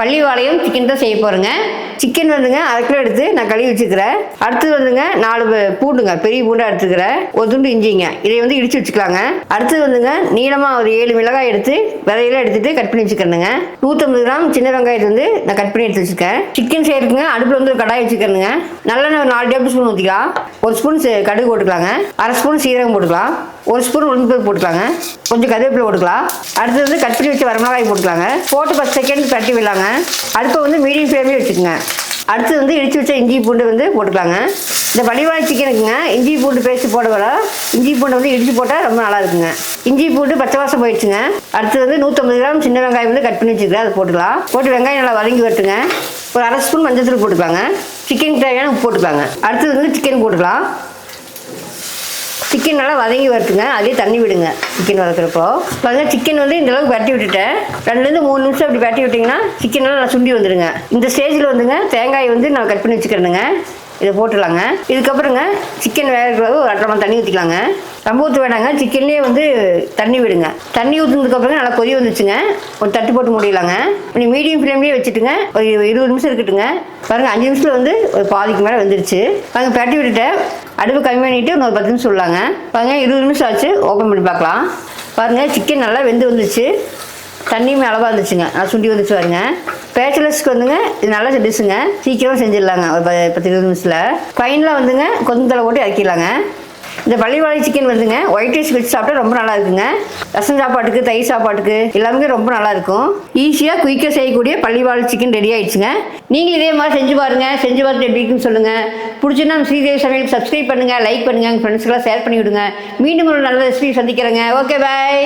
பள்ளி வாழையும் சிக்கன் தான் செய்ய போகிறேங்க. சிக்கன் வந்துங்க 1/2 கிலோ எடுத்து நான் கழுவி வச்சுக்கிறேன். அடுத்தது வந்துங்க 4 பூண்டுங்க, பெரிய பூண்டாக எடுத்துக்கிறேன். ஒரு துண்டு இஞ்சிங்க, இதை வந்து இடித்து வச்சுக்கலாங்க. அடுத்தது வந்துங்க நீளமாக ஒரு 7 மிளகாய் எடுத்து விதையெல்லாம் எடுத்துட்டு கட் பண்ணி வச்சுக்கிறேங்க. 150 கிராம் சின்ன வெங்காயத்தை வந்து நான் கட் பண்ணி எடுத்து வச்சுருக்கேன். சிக்கன் செய்யறதுங்க அடுப்பில் வந்து ஒரு கடாய் வச்சுக்கிறேங்க. நல்லெண்ணெய் ஒரு 4 டேபிள் ஸ்பூன் ஊற்றிக்கலாம். 1 ஸ்பூன் கடுகு போட்டுக்கலாங்க. 1/2 ஸ்பூன் சீரகம் போட்டுக்கலாம். 1 ஸ்பூன் உளுந்து போட்டுக்கலாங்க. கொஞ்சம் கருவேப்பிலை போட்டுக்கலாம். அடுத்தது வந்து கட் பண்ணி வச்சு வரமிளகாய் போட்டுக்கலாங்க. போட்டு 10 செகண்ட் தட்டி விடலாங்க. அடுப்பை வந்து மீடியம் ஃப்ளேம்லேயே வச்சுக்கோங்க. அடுத்து வந்து இடித்து வச்ச இஞ்சி பூண்டு வந்து போட்டுக்கலாங்க. இந்த பள்ளிவாழை சிக்கனுக்குங்க இஞ்சி பூண்டு பேஸ்ட் போட வர இஞ்சி பூண்டை வந்து இடித்து போட்டால் ரொம்ப நல்லா இருக்குங்க. இஞ்சி பூண்டு பச்சை வாசம் போயிடுச்சுங்க. அடுத்து வந்து 150 கிராம் சின்ன வெங்காயம் வந்து கட் பண்ணி வச்சுக்கிறேன், அதை போட்டுக்கலாம். போட்டு வெங்காயம் நல்லா வதங்கி வரட்டுங்க. ஒரு 1/2 ஸ்பூன் மஞ்சள் போட்டுக்கலாங்க. சிக்கனுக்கு தேவையான உப்பு போட்டுக்கலாங்க. அடுத்தது வந்து சிக்கன் போட்டுக்கலாம். சிக்கன் நல்லா வதங்கி வரட்டுங்க, அதே தண்ணி விடுங்க. சிக்கன் வதக்கிறப்போ பாருங்க, சிக்கன் வந்து இந்த அளவுக்கு பரட்டி விட்டுட்டேன். 2லேருந்து 3 நிமிஷம் அப்படி பரட்டி விட்டிங்கன்னா சிக்கன் நல்லா சுண்டி வந்துடுங்க. இந்த ஸ்டேஜில் வந்துங்க தேங்காய் வந்து நான் கட் பண்ணி வச்சுக்கிறேனுங்க, இதை போட்டுடலாங்க. இதுக்கப்புறங்க சிக்கன் வேகிறதுக்கு ஒரு 1/2 டம்ளர் தண்ணி ஊற்றிக்கலாங்க. ரொம்ப ஊற்ற வேணாங்க, சிக்கன்லேயே வந்து தண்ணி விடுங்க. தண்ணி ஊற்றுனதுக்கப்புறம் நல்லா கொதி வந்துச்சுங்க. ஒரு தட்டு போட்டு முடியலாங்க. நீங்கள் மீடியம் ஃப்ளேம்லேயே வச்சுட்டுங்க, ஒரு 20 நிமிஷம் இருக்கட்டுங்க. பாருங்கள் 5 நிமிஷத்தில் வந்து ஒரு பாதிக்கு மேலே வந்துருச்சு. பாருங்கள் பரட்டி விட்டுட்டேன். அடுப்பு கம்மி பண்ணிவிட்டு இன்னொரு 10 நிமிஷம் விடலாங்க. பாருங்கள் 20 நிமிஷம் ஆச்சு, ஓப்பன் பண்ணி பார்க்கலாம். பாருங்கள் சிக்கன் நல்லா வெந்து வந்துச்சு, தண்ணியுமே அளவாக இருந்துச்சுங்க, நல்லா சுண்டி வந்துச்சு. பாருங்க பேச்சுலர்ஸ்க்கு வந்துங்க இது நல்லா டிஷ்ஷுங்க, சீக்கிரம் செஞ்சிடலாங்க. ஒரு 10-20 நிமிஷத்தில் ஃபைனலாக வந்துங்க கொத்தமல்லி போட்டு இறக்கிடலாங்க. இந்த பள்ளிவாழை சிக்கன் வந்துங்க ஒயிட் ரைஸ் வச்சு சாப்பிட்டா ரொம்ப நல்லா இருக்குங்க. ரசம் சாப்பாட்டுக்கு, தயிர் சாப்பாட்டுக்கு எல்லாமே ரொம்ப நல்லா இருக்கும். ஈஸியாக குயிக்காக செய்யக்கூடிய பள்ளிவாழை சிக்கன் ரெடி ஆயிடுச்சுங்க. நீங்களும் இதே மாதிரி செஞ்சு பாருங்க. செஞ்சு பார்த்துட்டு எப்படி இருக்குன்னு சொல்லுங்க. பிடிச்சுன்னா நம்ம ஸ்ரீதேவி சமையலுக்கு சப்ஸ்கிரைப் பண்ணுங்க, லைக் பண்ணுங்க, உங்கள் ஃப்ரெண்ட்ஸ்க்கெல்லாம் ஷேர் பண்ணி விடுங்க. மீண்டும் ஒரு நல்ல ரெசிபி சந்திக்கிறேங்க. ஓகே, பாய்.